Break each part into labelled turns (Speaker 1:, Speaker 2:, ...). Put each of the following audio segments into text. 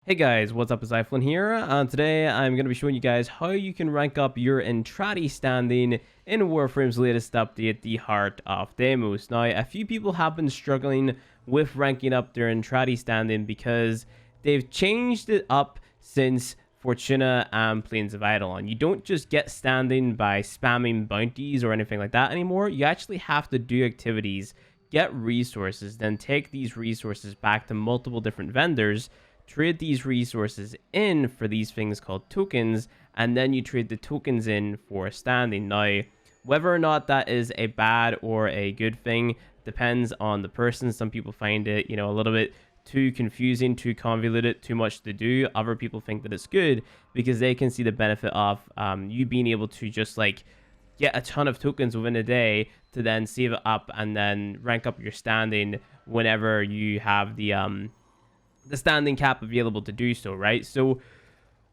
Speaker 1: Hey guys, what's up? It's iPhone here, and today I'm going to be showing you guys how you can rank up your Entrati standing in Warframe's latest update, the Heart of Deimos. Now, a few people have been struggling with ranking up their Entrati standing because they've changed it up since Fortuna and Plains of Eidolon. You don't just get standing by spamming bounties or anything like that anymore. You actually have to do activities, get resources, then take these resources back to multiple different vendors, trade these resources in for these things called tokens, and then you trade the tokens in for standing. Now, whether or not that is a bad or a good thing depends on the person. Some people find it, a little bit too confusing, too convoluted, too much to do. Other people think that it's good because they can see the benefit of you being able to just like get a ton of tokens within a day to then save it up and then rank up your standing whenever you have the standing cap available to do so, right? So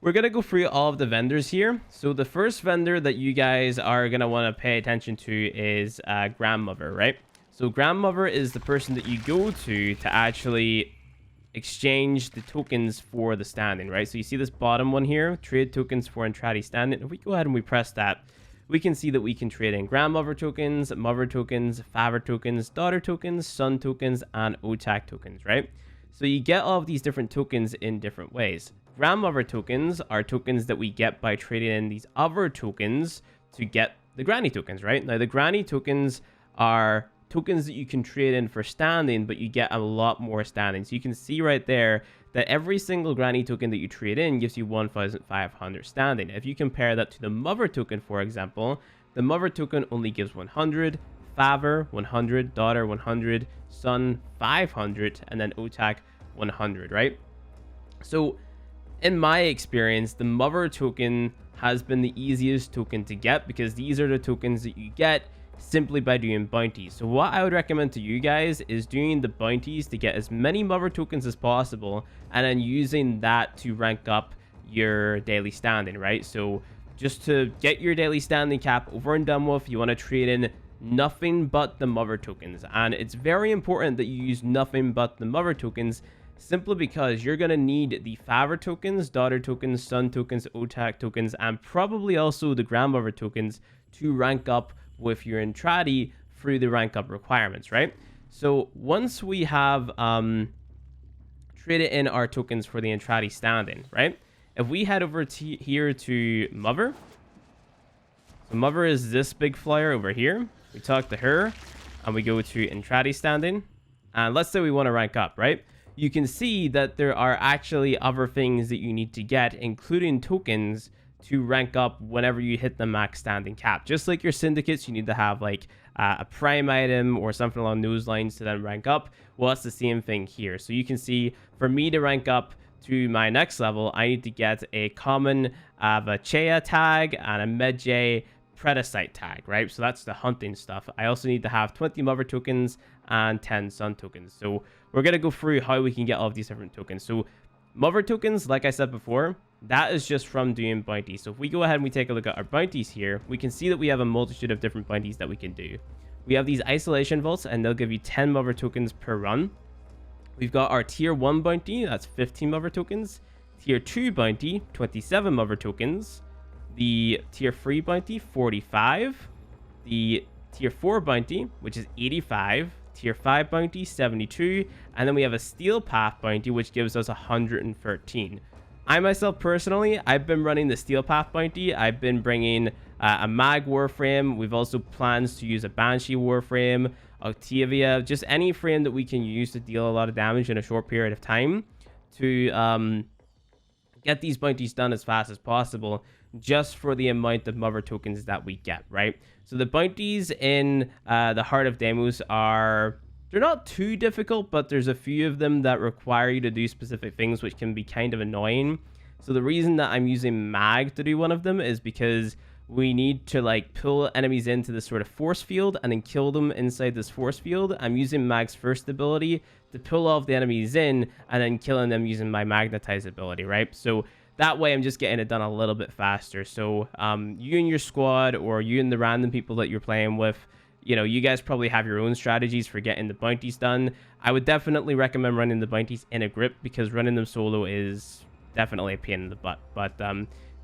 Speaker 1: we're going to go through all of the vendors here. So the first vendor that you guys are going to want to pay attention to is Grandmother, right? So Grandmother is the person that you go to actually exchange the tokens for the standing, right? So you see this bottom one here, trade tokens for Entrati standing. If we go ahead and we press that, we can see that we can trade in Grandmother tokens, Mother tokens, Faber tokens, Daughter tokens, Son tokens, and Otak tokens, right? So you get all of these different tokens in different ways. Grandmother tokens are tokens that we get by trading in these other tokens to get the Granny tokens, right? Now, the Granny tokens are tokens that you can trade in for standing, but you get a lot more standing. So you can see right there that every single Granny token that you trade in gives you 1,500 standing. If you compare that to the Mother token, for example, the Mother token only gives 100, Faber 100, Daughter 100, Son 500, and then Otak 100, right? So in my experience, the Mother token has been the easiest token to get because these are the tokens that you get simply by doing bounties. So what I would recommend to you guys is doing the bounties to get as many Mother tokens as possible and then using that to rank up your daily standing, right? So just to get your daily standing cap over and done with, you want to trade in nothing but the Mother tokens, and it's very important that you use nothing but the Mother tokens simply because you're going to need the Faber tokens, Daughter tokens, Son tokens, Otak tokens, and probably also the Grandmother tokens to rank up with your Entrati through the rank up requirements, right? So once we have traded in our tokens for the Entrati standing, right? If we head over here to Mother, so Mother is this big flyer over here. We talk to her and we go to Entrati standing, and let's say we want to rank up, right? You can see that there are actually other things that you need to get, including tokens, to rank up whenever you hit the max standing cap. Just like your syndicates, you need to have like a prime item or something along those lines to then rank up. Well, it's the same thing here. So you can see for me to rank up to my next level, I need to get a common Vachea tag and a Medjay Predacite tag, right? So that's the hunting stuff. I also need to have 20 Mother tokens and 10 Son tokens. So we're going to go through how we can get all of these different tokens. So Mother tokens, like I said before, that is just from doing bounties. So if we go ahead and we take a look at our bounties here, we can see that we have a multitude of different bounties that we can do. We have these isolation vaults, and they'll give you 10 Mother tokens per run. We've got our tier 1 bounty, that's 15 Mother tokens. Tier 2 bounty, 27 Mother tokens. The tier 3 bounty, 45. The tier 4 bounty, which is 85. Tier 5 bounty, 72. And then we have a steel path bounty, which gives us 113. I myself personally, I've been running the steel path bounty. I've been bringing a mag warframe. We've also plans to use a banshee warframe, Octavia, just any frame that we can use to deal a lot of damage in a short period of time to get these bounties done as fast as possible, just for the amount of Mother tokens that we get, right? So the bounties in the Heart of Deimos they're not too difficult, but there's a few of them that require you to do specific things, which can be kind of annoying. So the reason that I'm using mag to do one of them is because we need to like pull enemies into this sort of force field and then kill them inside this force field. I'm using mag's first ability to pull all of the enemies in and then killing them using my magnetize ability, right? So that way I'm just getting it done a little bit faster. So you and your squad, or you and the random people that you're playing with, you know, you guys probably have your own strategies for getting the bounties done. I would definitely recommend running the bounties in a group, because running them solo is definitely a pain in the butt. But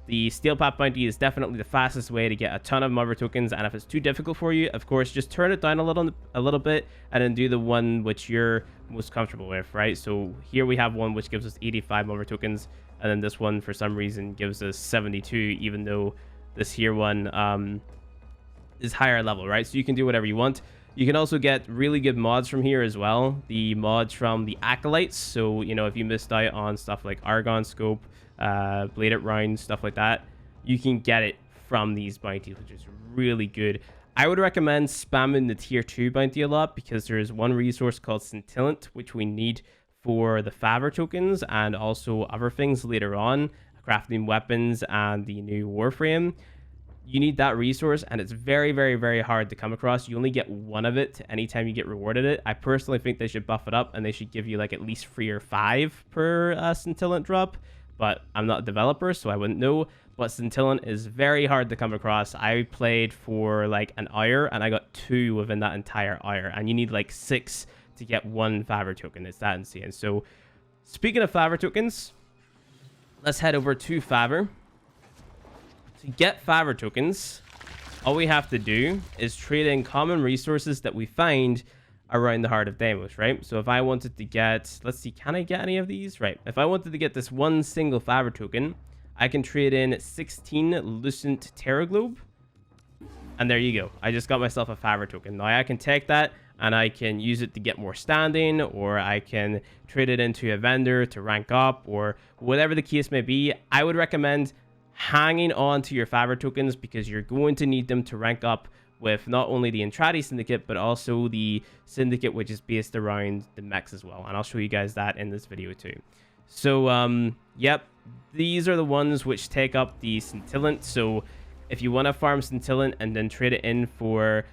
Speaker 1: the Steel Path bounty is definitely the fastest way to get a ton of Mother tokens, and if it's too difficult for you, of course, just turn it down a little bit, and then do the one which you're most comfortable with, right? So here we have one which gives us 85 Mother tokens, and then this one for some reason gives us 72, even though this here one is higher level, right? So you can do whatever you want. You can also get really good mods from here as well. The mods from the Acolytes. So, you know, if you missed out on stuff like Argon Scope, Bladed Round, stuff like that, you can get it from these bounties, which is really good. I would recommend spamming the tier 2 bounty a lot, because there is one resource called Scintillant, which we need for the Faber tokens and also other things later on, crafting weapons and the new Warframe. You need that resource, and it's very, very, very hard to come across. You only get one of it anytime you get rewarded it. I personally think they should buff it up, and they should give you like at least 3 or 5 per Scintillant drop, but I'm not a developer, so I wouldn't know. But Scintillant is very hard to come across. I played for like an hour, and I got 2 within that entire hour, and you need like 6 to get 1 Faber token. It's that insane. So speaking of Faber tokens, let's head over to Faber. To get Faber tokens, all we have to do is trade in common resources that we find around the Heart of Deimos, right? So if I wanted to get, let's see, can I get any of these? Right. If I wanted to get this one single Faber token, I can trade in 16 Lucent Terra Globe. And there you go. I just got myself a Faber token. Now I can take that and I can use it to get more standing, or I can trade it into a vendor to rank up, or whatever the case may be. I would recommend hanging on to your Faber tokens, because you're going to need them to rank up with not only the Entrati syndicate, but also the syndicate which is based around the mechs as well, and I'll show you guys that in this video too. So yep, these are the ones which take up the Scintillant. So if you want to farm Scintillant and then trade it in for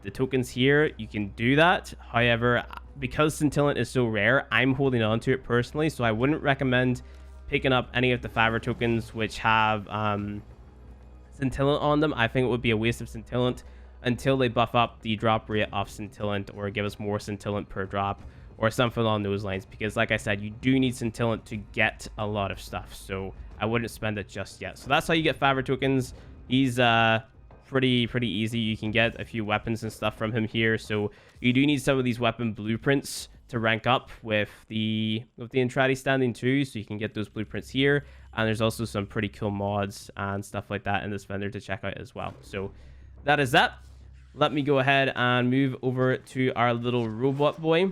Speaker 1: the tokens here, you can do that. However, because Scintillant is so rare, I'm holding on to it personally, so I wouldn't recommend picking up any of the Faber tokens which have Scintillant on them. I think it would be a waste of Scintillant until they buff up the drop rate of Scintillant, or give us more Scintillant per drop, or something along those lines, because like I said, you do need Scintillant to get a lot of stuff, so I wouldn't spend it just yet. So that's how you get Faber tokens. He's pretty easy. You can get a few weapons and stuff from him here, so you do need some of these weapon blueprints to rank up with the Entrati standing too, so you can get those blueprints here. And there's also some pretty cool mods and stuff like that in this vendor to check out as well. So that is that. Let me go ahead and move over to our little robot boy.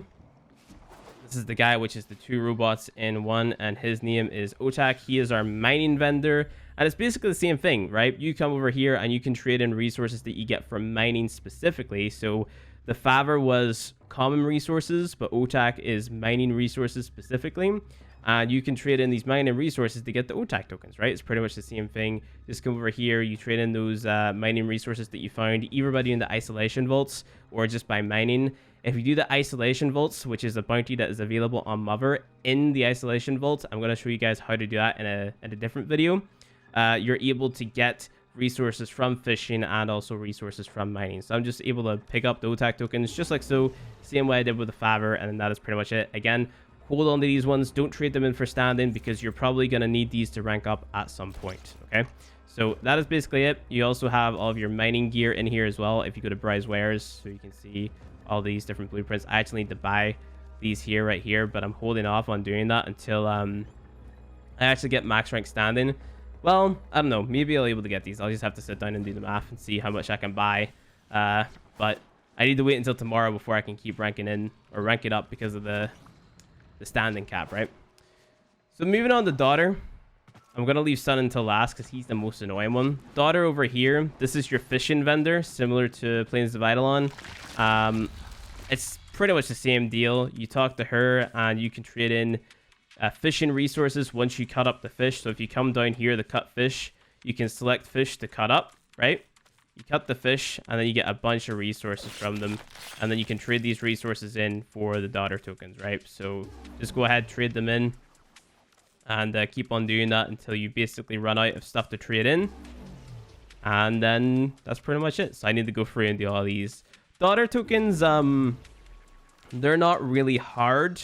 Speaker 1: This is the guy which is the 2 robots in one, and his name is Otak. He is our mining vendor, and it's basically the same thing, right? You come over here and you can trade in resources that you get from mining specifically. So the Faber was common resources, but Otak is mining resources specifically. And you can trade in these mining resources to get the Otak tokens, right? It's pretty much the same thing. Just come over here, you trade in those mining resources that you found, either by doing the isolation vaults or just by mining. If you do the isolation vaults, which is a bounty that is available on Mother in the isolation vaults, I'm going to show you guys how to do that in a different video. You're able to get resources from fishing and also resources from mining. So I'm just able to pick up the Otak tokens just like so, same way I did with the Faber, and then that is pretty much it. Again, hold on to these ones, don't trade them in for standing, because you're probably going to need these to rank up at some point, okay? So that is basically it. You also have all of your mining gear in here as well if you go to Browse Wares, so you can see all these different blueprints. I actually need to buy these here right here, but I'm holding off on doing that until I actually get max rank standing. Well, I don't know, maybe I'll be able to get these. I'll just have to sit down and do the math and see how much I can buy, but I need to wait until tomorrow before I can keep ranking in or rank it up because of the standing cap, right? So moving on to Daughter, I'm gonna leave Son until last because he's the most annoying one. Daughter over here, this is your fishing vendor, similar to Plains of Eidolon. It's pretty much the same deal. You talk to her and you can trade in fishing resources once you cut up the fish. So if you come down here to cut fish, you can select fish to cut up, right? You cut the fish and then you get a bunch of resources from them, and then you can trade these resources in for the Daughter tokens, right? So just go ahead, trade them in, and keep on doing that until you basically run out of stuff to trade in. And then that's pretty much it. So I need to go through and do all these daughter tokens. They're not really hard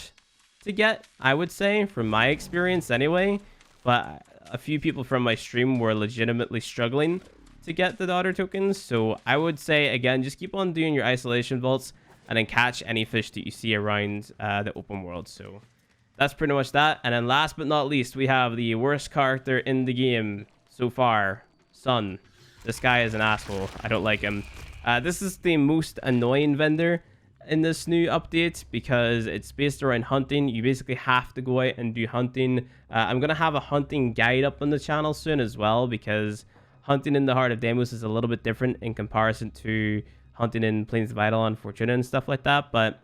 Speaker 1: to get, I would say, from my experience anyway. But a few people from my stream were legitimately struggling to get the daughter tokens. So I would say, again, just keep on doing your isolation vaults and then catch any fish that you see around the open world. So that's pretty much that. And then last but not least, we have the worst character in the game so far, Sun. This guy is an asshole. I don't like him. This is the most annoying vendor in this new update because it's based around hunting. You basically have to go out and do hunting. I'm going to have a hunting guide up on the channel soon as well, because hunting in the Heart of Deimos is a little bit different in comparison to hunting in Plains of Idle and Fortuna and stuff like that. But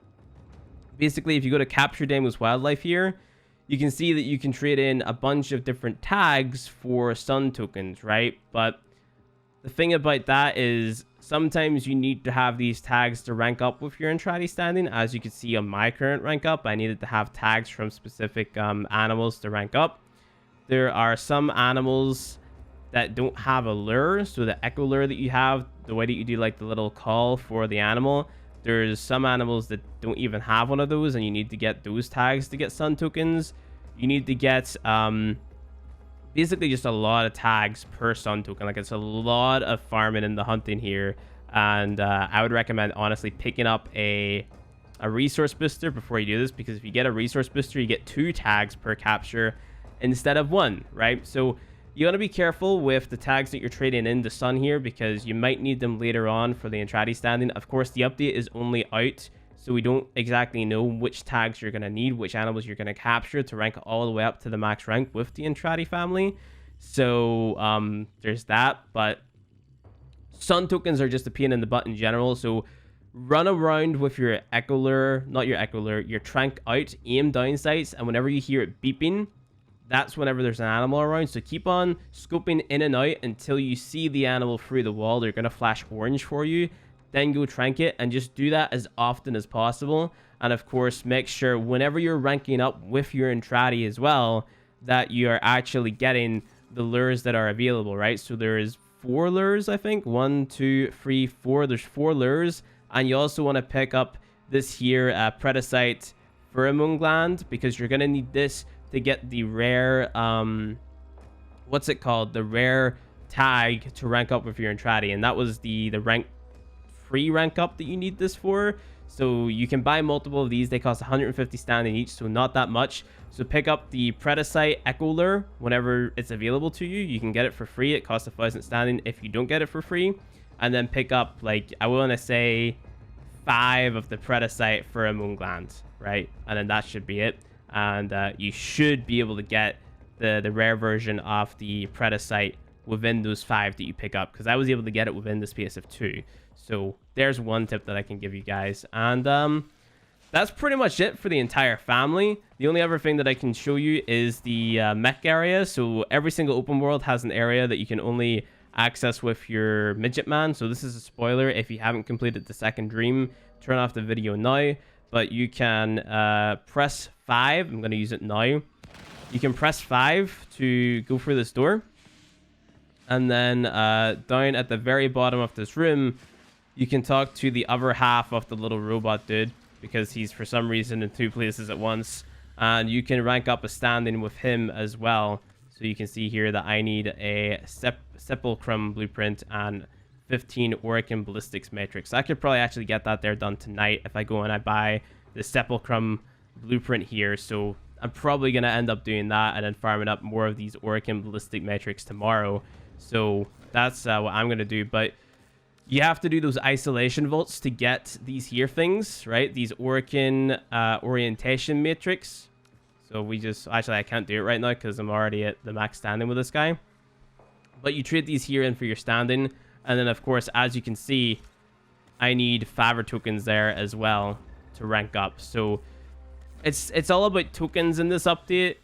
Speaker 1: basically, if you go to Capture Deimos Wildlife here, you can see that you can trade in a bunch of different tags for sun tokens, right? But the thing about that is sometimes you need to have these tags to rank up with your Entrati standing. As you can see on my current rank up, I needed to have tags from specific animals to rank up. There are some animals that don't have a lure. So the echo lure that you have, the way that you do like the little call for the animal, there's some animals that don't even have one of those, and you need to get those tags to get sun tokens. You need to get basically just a lot of tags per sun token. Like, it's a lot of farming in the hunting here, and I would recommend honestly picking up a resource booster before you do this, because if you get a resource booster, you get 2 tags per capture instead of 1, right? So you got to be careful with the tags that you're trading in the sun here, because you might need them later on for the Entrati standing. Of course, the update is only out, so we don't exactly know which tags you're going to need, which animals you're going to capture to rank all the way up to the max rank with the Entrati family. So there's that. But sun tokens are just a pain in the butt in general. So run around with your echo lure, not your echo lure, your trank out, aim down sights, and whenever you hear it beeping, that's whenever there's an animal around. So keep on scoping in and out until you see the animal through the wall. They're going to flash orange for you. Then go trank it, and just do that as often as possible. And of course, make sure whenever you're ranking up with your Entrati as well, that you are actually getting the lures that are available, right? So there is 4 lures, I think. 1, 2, 3, 4. There's 4 lures. And you also want to pick up this here Predacite Pheromone Gland, because you're going to need this to get the rare, what's it called? The rare tag to rank up with your Entrati. And that was the rank 3 rank up that you need this for. So you can buy multiple of these. They cost 150 standing each, so not that much. So pick up the Predacite Echo Lure whenever it's available to you. You can get it for free. It costs 1,000 standing if you don't get it for free. And then pick up, like, I want to say 5 of the Predacite Pheromone Glands, right? And then that should be it. And you should be able to get the rare version of the Predacite within those 5 that you pick up, because I was able to get it within the space of 2. So there's one tip that I can give you guys. And that's pretty much it for the entire family. The only other thing that I can show you is the Mech Area. So every single open world has an area that you can only access with your Midget Man. So this is a spoiler. If you haven't completed the second dream, turn off the video now. But you can press 5. I'm going to use it now. You can press 5 to go through this door. And then down at the very bottom of this room, you can talk to the other half of the little robot dude, because he's for some reason in 2 places at once. And you can rank up a standing with him as well. So you can see here that I need a Sepulchrum blueprint and 15 Oricon ballistics matrix. I could probably actually get that there done tonight if I go and I buy the Sepulchrum blueprint here. So I'm probably going to end up doing that and then farming up more of these Oricon ballistic matrix tomorrow. So that's what I'm going to do. But you have to do those isolation vaults to get these here things, right? These Oricon orientation matrix. So we just... Actually, I can't do it right now because I'm already at the max standing with this guy. But you trade these here in for your standing. And then, of course, as you can see, I need Faber tokens there as well to rank up. So it's all about tokens in this update.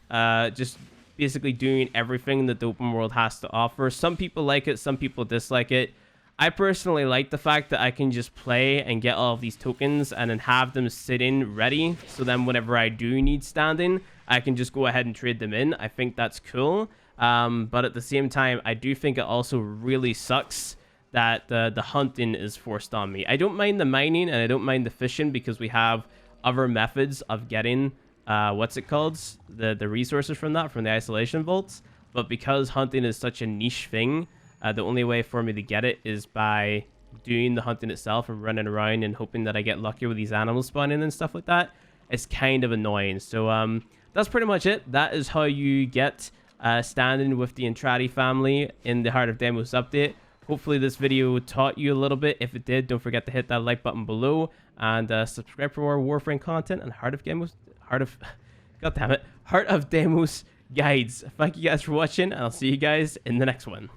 Speaker 1: Just basically doing everything that the open world has to offer. Some people like it, some people dislike it. I personally like the fact that I can just play and get all of these tokens and then have them sitting ready. So then whenever I do need standing, I can just go ahead and trade them in. I think that's cool. But at the same time, I do think it also really sucks that the hunting is forced on me. I don't mind the mining and I don't mind the fishing because we have other methods of getting what's it called, the resources from the isolation vaults. But because hunting is such a niche thing, the only way for me to get it is by doing the hunting itself and running around and hoping that I get lucky with these animals spawning and stuff like that. It's kind of annoying. So that's pretty much it. That is how you get standing with the Entrati family in the Heart of Deimos update. Hopefully this video taught you a little bit. If it did, don't forget to hit that like button below and subscribe for more Warframe content and Heart of Deimos guides. Thank you guys for watching, and I'll see you guys in the next one.